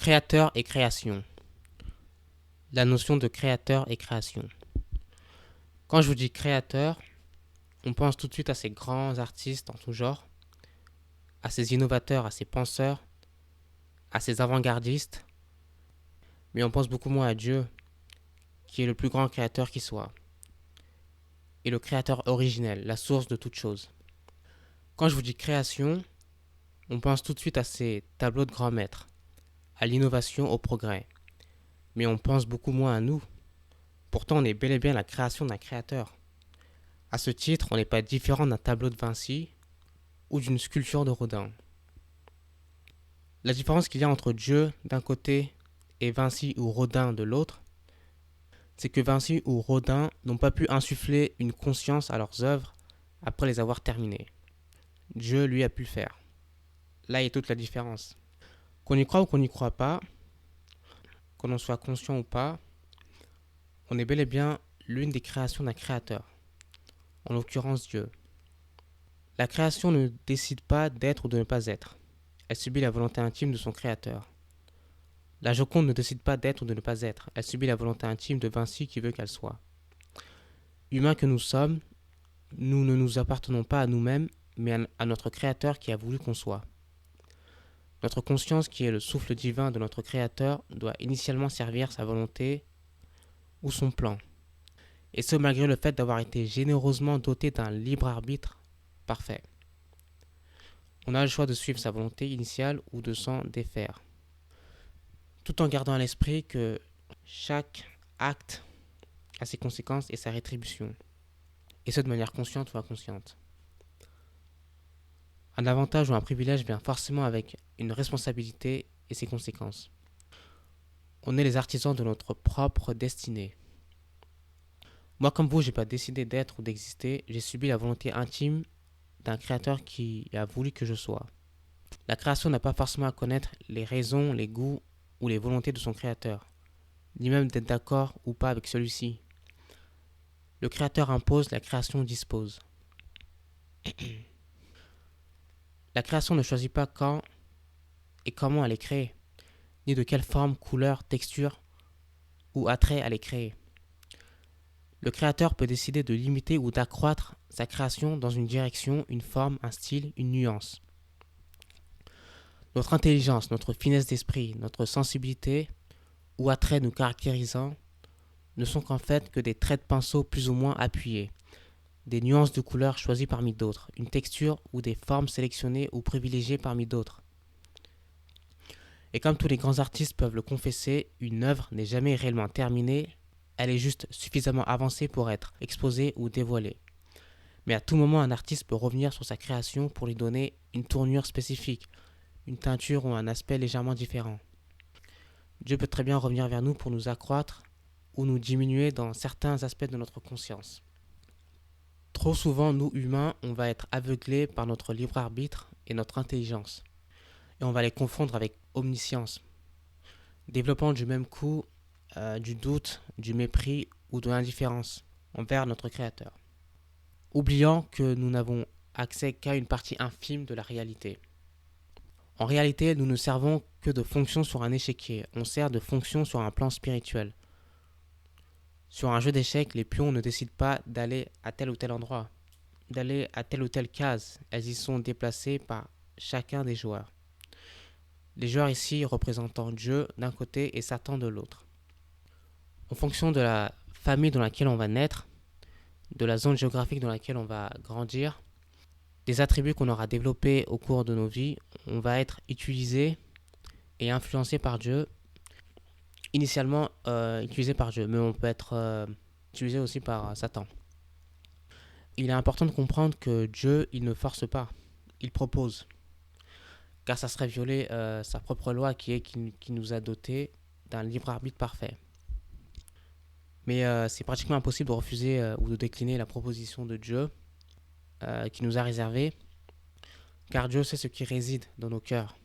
Créateur et création. La notion de créateur et création. Quand je vous dis créateur, on pense tout de suite à ces grands artistes en tout genre, à ces innovateurs, à ces penseurs, à ces avant-gardistes, mais on pense beaucoup moins à Dieu, qui est le plus grand créateur qui soit, et le créateur originel, la source de toute chose. Quand je vous dis création, on pense tout de suite à ces tableaux de grands maîtres, à l'innovation, au progrès, mais on pense beaucoup moins à nous. Pourtant, on est bel et bien la création d'un créateur. À ce titre, on n'est pas différent d'un tableau de Vinci ou d'une sculpture de Rodin. La différence qu'il y a entre Dieu d'un côté et Vinci ou Rodin de l'autre, c'est que Vinci ou Rodin n'ont pas pu insuffler une conscience à leurs œuvres après les avoir terminées. Dieu, lui, a pu le faire. Là est toute la différence. Qu'on y croit ou qu'on n'y croit pas, qu'on en soit conscient ou pas, on est bel et bien l'une des créations d'un créateur, en l'occurrence Dieu. La création ne décide pas d'être ou de ne pas être. Elle subit la volonté intime de son créateur. La Joconde ne décide pas d'être ou de ne pas être. Elle subit la volonté intime de Vinci qui veut qu'elle soit. Humains que nous sommes, nous ne nous appartenons pas à nous-mêmes, mais à notre créateur qui a voulu qu'on soit. Notre conscience, qui est le souffle divin de notre créateur, doit initialement servir sa volonté ou son plan. Et ce malgré le fait d'avoir été généreusement doté d'un libre arbitre parfait. On a le choix de suivre sa volonté initiale ou de s'en défaire. Tout en gardant à l'esprit que chaque acte a ses conséquences et sa rétribution. Et ce de manière consciente ou inconsciente. Un avantage ou un privilège vient forcément avec une responsabilité et ses conséquences. On est les artisans de notre propre destinée. Moi comme vous, j'ai pas décidé d'être ou d'exister, j'ai subi la volonté intime d'un créateur qui a voulu que je sois. La création n'a pas forcément à connaître les raisons, les goûts ou les volontés de son créateur, ni même d'être d'accord ou pas avec celui-ci. Le créateur impose, la création dispose. La création ne choisit pas quand et comment elle est créée, ni de quelle forme, couleur, texture ou attrait elle est créée. Le créateur peut décider de limiter ou d'accroître sa création dans une direction, une forme, un style, une nuance. Notre intelligence, notre finesse d'esprit, notre sensibilité ou attrait nous caractérisant ne sont qu'en fait que des traits de pinceau plus ou moins appuyés, des nuances de couleurs choisies parmi d'autres, une texture ou des formes sélectionnées ou privilégiées parmi d'autres. Et comme tous les grands artistes peuvent le confesser, une œuvre n'est jamais réellement terminée, elle est juste suffisamment avancée pour être exposée ou dévoilée. Mais à tout moment, un artiste peut revenir sur sa création pour lui donner une tournure spécifique, une teinture ou un aspect légèrement différent. Dieu peut très bien revenir vers nous pour nous accroître ou nous diminuer dans certains aspects de notre conscience. Trop souvent, nous humains, on va être aveuglés par notre libre arbitre et notre intelligence. Et on va les confondre avec omniscience, développant du même coup du doute, du mépris ou de l'indifférence envers notre Créateur, oubliant que nous n'avons accès qu'à une partie infime de la réalité. En réalité, nous ne servons que de fonction sur un échiquier, on sert de fonction sur un plan spirituel. Sur un jeu d'échecs, les pions ne décident pas d'aller à tel ou tel endroit, d'aller à telle ou telle case, elles y sont déplacées par chacun des joueurs. Les joueurs ici représentant Dieu d'un côté et Satan de l'autre. En fonction de la famille dans laquelle on va naître, de la zone géographique dans laquelle on va grandir, des attributs qu'on aura développés au cours de nos vies, on va être utilisés et influencés par Dieu, initialement utilisés par Dieu, mais on peut être utilisé aussi par Satan. Il est important de comprendre que Dieu, il ne force pas, il propose, car ça serait violer sa propre loi qui nous a dotés d'un libre arbitre parfait. Mais c'est pratiquement impossible de refuser ou de décliner la proposition de Dieu qui nous a réservée, car Dieu sait ce qui réside dans nos cœurs.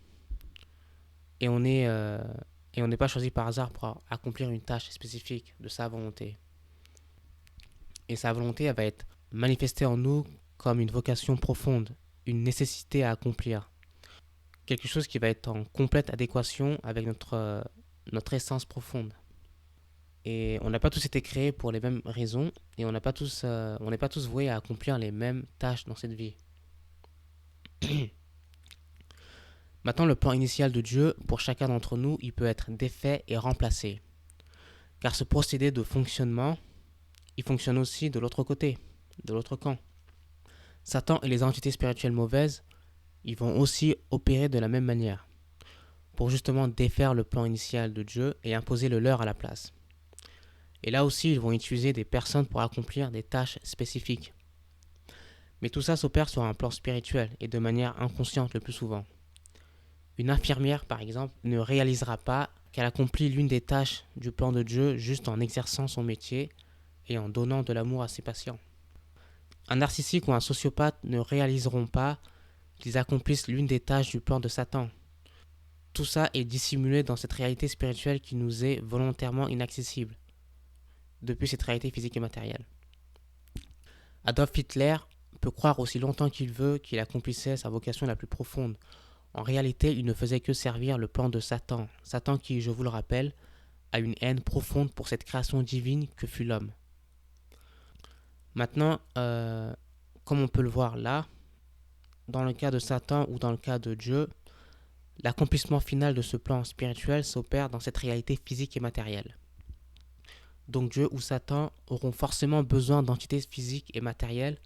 Et on n'est pas choisi par hasard pour accomplir une tâche spécifique de sa volonté. Et sa volonté, elle va être manifestée en nous comme une vocation profonde, une nécessité à accomplir. quelque chose qui va être en complète adéquation avec notre essence profonde. Et on n'a pas tous été créés pour les mêmes raisons et on n'est pas tous voués à accomplir les mêmes tâches dans cette vie. Maintenant, le plan initial de Dieu pour chacun d'entre nous, il peut être défait et remplacé. Car ce procédé de fonctionnement, il fonctionne aussi de l'autre côté, de l'autre camp. Satan et les entités spirituelles mauvaises, ils vont aussi opérer de la même manière, pour justement défaire le plan initial de Dieu et imposer le leur à la place. Et là aussi, ils vont utiliser des personnes pour accomplir des tâches spécifiques. Mais tout ça s'opère sur un plan spirituel et de manière inconsciente le plus souvent. Une infirmière, par exemple, ne réalisera pas qu'elle accomplit l'une des tâches du plan de Dieu juste en exerçant son métier et en donnant de l'amour à ses patients. Un narcissique ou un sociopathe ne réaliseront pas qu'ils accomplissent l'une des tâches du plan de Satan. Tout ça est dissimulé dans cette réalité spirituelle qui nous est volontairement inaccessible, depuis cette réalité physique et matérielle. Adolf Hitler peut croire aussi longtemps qu'il veut qu'il accomplissait sa vocation la plus profonde. En réalité, il ne faisait que servir le plan de Satan. Satan qui, je vous le rappelle, a une haine profonde pour cette création divine que fut l'homme. Maintenant, comme on peut le voir là, dans le cas de Satan ou dans le cas de Dieu, l'accomplissement final de ce plan spirituel s'opère dans cette réalité physique et matérielle. Donc Dieu ou Satan auront forcément besoin d'entités physiques et matérielles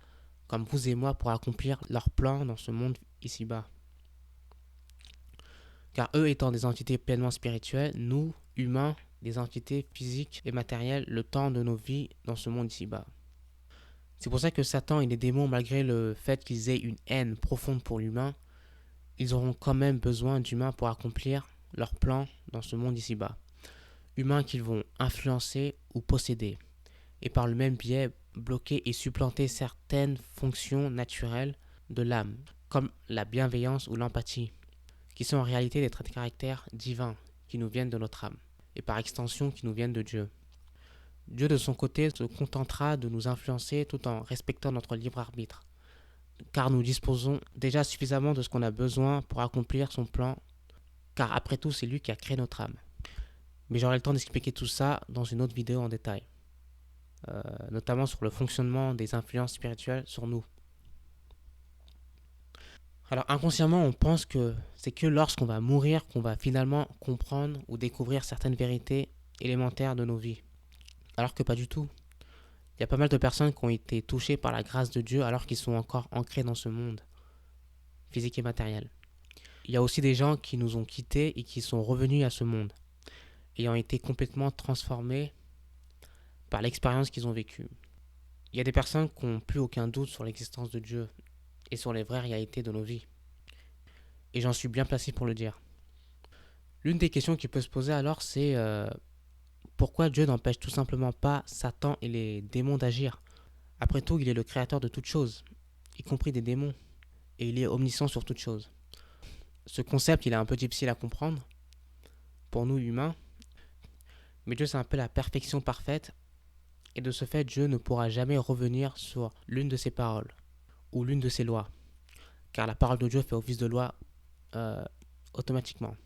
comme vous et moi pour accomplir leur plan dans ce monde ici-bas. Car eux étant des entités pleinement spirituelles, nous, humains, des entités physiques et matérielles, le temps de nos vies dans ce monde ici-bas. C'est pour ça que Satan et les démons, malgré le fait qu'ils aient une haine profonde pour l'humain, ils auront quand même besoin d'humains pour accomplir leur plan dans ce monde ici-bas. Humains qu'ils vont influencer ou posséder, et par le même biais bloquer et supplanter certaines fonctions naturelles de l'âme, comme la bienveillance ou l'empathie, qui sont en réalité des traits de caractère divins qui nous viennent de notre âme, et par extension qui nous viennent de Dieu. Dieu de son côté se contentera de nous influencer tout en respectant notre libre arbitre, car nous disposons déjà suffisamment de ce qu'on a besoin pour accomplir son plan, car après tout c'est lui qui a créé notre âme. Mais j'aurai le temps d'expliquer tout ça dans une autre vidéo en détail, notamment sur le fonctionnement des influences spirituelles sur nous. Alors inconsciemment, on pense que c'est que lorsqu'on va mourir qu'on va finalement comprendre ou découvrir certaines vérités élémentaires de nos vies. Alors que pas du tout. Il y a pas mal de personnes qui ont été touchées par la grâce de Dieu alors qu'ils sont encore ancrés dans ce monde physique et matériel. Il y a aussi des gens qui nous ont quittés et qui sont revenus à ce monde, ayant été complètement transformés par l'expérience qu'ils ont vécue. Il y a des personnes qui n'ont plus aucun doute sur l'existence de Dieu et sur les vraies réalités de nos vies. Et j'en suis bien placé pour le dire. L'une des questions qui peut se poser alors, c'est pourquoi Dieu n'empêche tout simplement pas Satan et les démons d'agir? Après tout, il est le créateur de toutes choses, y compris des démons, et il est omniscient sur toutes choses. Ce concept, il est un peu difficile à comprendre pour nous humains, mais Dieu c'est un peu la perfection parfaite, et de ce fait, Dieu ne pourra jamais revenir sur l'une de ses paroles ou l'une de ses lois, car la parole de Dieu fait office de loi automatiquement.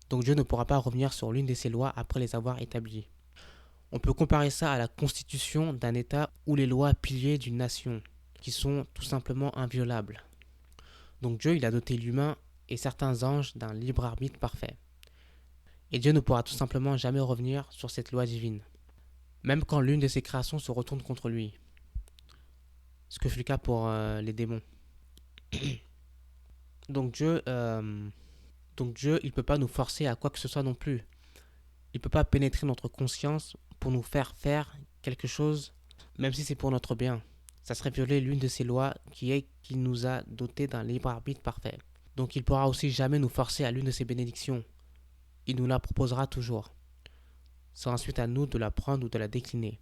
Donc Dieu ne pourra pas revenir sur l'une de ses lois après les avoir établies. On peut comparer ça à la constitution d'un État ou les lois piliers d'une nation, qui sont tout simplement inviolables. Donc Dieu, il a doté l'humain et certains anges d'un libre arbitre parfait. Et Dieu ne pourra tout simplement jamais revenir sur cette loi divine, même quand l'une de ses créations se retourne contre lui. Ce que fut le cas pour les démons. Donc Dieu, il ne peut pas nous forcer à quoi que ce soit non plus. Il ne peut pas pénétrer notre conscience pour nous faire faire quelque chose, même si c'est pour notre bien. Ça serait violer l'une de ces lois qui est qu'il nous a dotés d'un libre arbitre parfait. Donc il ne pourra aussi jamais nous forcer à l'une de ses bénédictions. Il nous la proposera toujours. C'est ensuite à nous de la prendre ou de la décliner.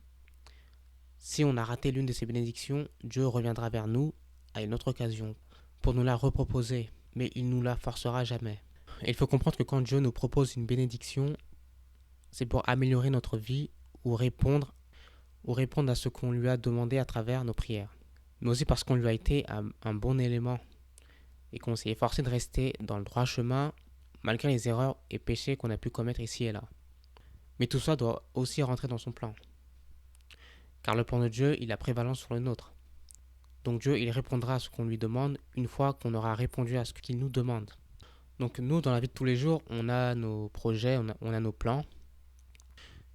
Si on a raté l'une de ses bénédictions, Dieu reviendra vers nous à une autre occasion pour nous la reproposer, mais il ne nous la forcera jamais. Et il faut comprendre que quand Dieu nous propose une bénédiction, c'est pour améliorer notre vie ou répondre à ce qu'on lui a demandé à travers nos prières. Mais aussi parce qu'on lui a été un bon élément et qu'on s'est efforcé de rester dans le droit chemin malgré les erreurs et péchés qu'on a pu commettre ici et là. Mais tout ça doit aussi rentrer dans son plan. Car le plan de Dieu, il a prévalence sur le nôtre. Donc Dieu, il répondra à ce qu'on lui demande une fois qu'on aura répondu à ce qu'il nous demande. Donc nous, dans la vie de tous les jours, on a nos projets, on a nos plans,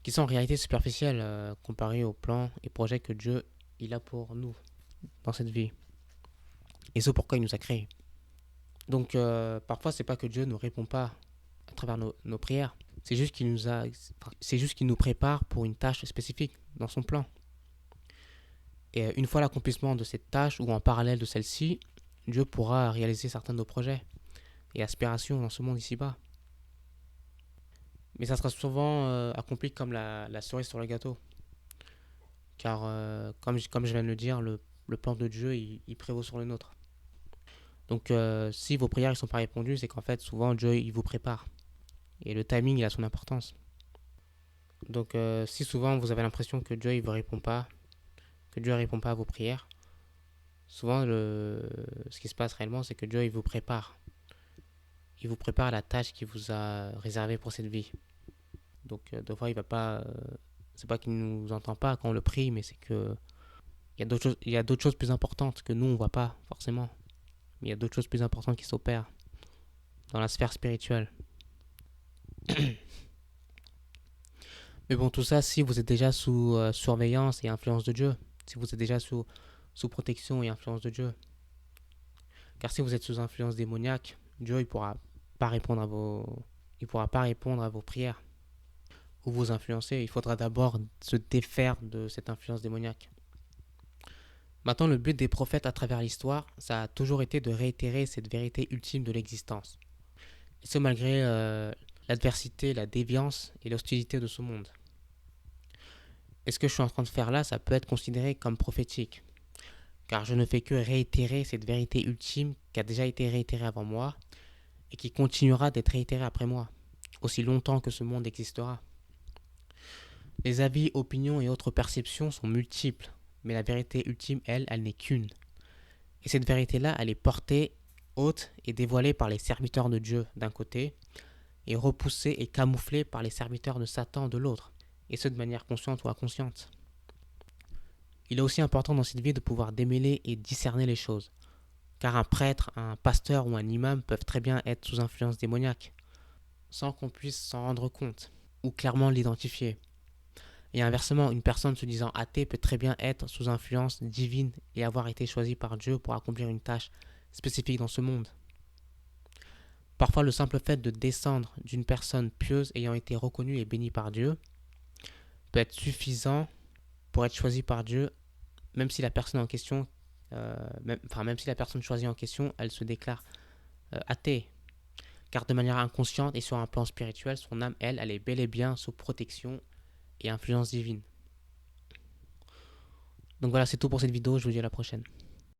qui sont en réalité superficiels comparés aux plans et projets que Dieu, il a pour nous dans cette vie. Et c'est pourquoi il nous a créés. Donc parfois, c'est pas que Dieu ne répond pas à travers nos prières. C'est juste qu'il nous prépare pour une tâche spécifique dans son plan. Et une fois l'accomplissement de cette tâche ou en parallèle de celle-ci, Dieu pourra réaliser certains de nos projets et aspirations dans ce monde ici-bas. Mais ça sera souvent accompli comme la cerise sur le gâteau. Car comme je viens de le dire, le plan de Dieu, il prévaut sur le nôtre. Donc si vos prières ne sont pas répondues, c'est qu'en fait souvent Dieu il vous prépare. Et le timing il a son importance. Donc si souvent vous avez l'impression que Dieu il vous répond pas, que Dieu ne répond pas à vos prières, souvent ce qui se passe réellement c'est que Dieu il vous prépare. Il vous prépare à la tâche qu'il vous a réservée pour cette vie. Donc des fois il va pas, c'est pas qu'il nous entend pas quand on le prie, mais c'est que il y a d'autres choses plus importantes que nous on voit pas forcément. Mais il y a d'autres choses plus importantes qui s'opèrent dans la sphère spirituelle. Mais bon, tout ça, si vous êtes déjà sous surveillance et influence de Dieu, si vous êtes déjà sous protection et influence de Dieu. Car si vous êtes sous influence démoniaque, Dieu il pourra pas répondre à vos prières ou vous influencer. Il faudra d'abord se défaire de cette influence démoniaque. Maintenant, le but des prophètes à travers l'histoire, ça a toujours été de réitérer cette vérité ultime de l'existence. Et ce malgré l'adversité, la déviance et l'hostilité de ce monde. Et ce que je suis en train de faire là, ça peut être considéré comme prophétique. Car je ne fais que réitérer cette vérité ultime qui a déjà été réitérée avant moi et qui continuera d'être réitérée après moi, aussi longtemps que ce monde existera. Les avis, opinions et autres perceptions sont multiples, mais la vérité ultime, elle n'est qu'une. Et cette vérité-là, elle est portée, haute et dévoilée par les serviteurs de Dieu d'un côté, et repoussée et camouflée par les serviteurs de Satan de l'autre, et ce de manière consciente ou inconsciente. Il est aussi important dans cette vie de pouvoir démêler et discerner les choses, car un prêtre, un pasteur ou un imam peuvent très bien être sous influence démoniaque, sans qu'on puisse s'en rendre compte, ou clairement l'identifier. Et inversement, une personne se disant athée peut très bien être sous influence divine et avoir été choisie par Dieu pour accomplir une tâche spécifique dans ce monde. Parfois, le simple fait de descendre d'une personne pieuse ayant été reconnue et bénie par Dieu peut être suffisant pour être choisi par Dieu, même si la personne en question, même si la personne choisie en question, elle se déclare athée. Car de manière inconsciente et sur un plan spirituel, son âme, elle est bel et bien sous protection et influence divine. Donc voilà, c'est tout pour cette vidéo, je vous dis à la prochaine.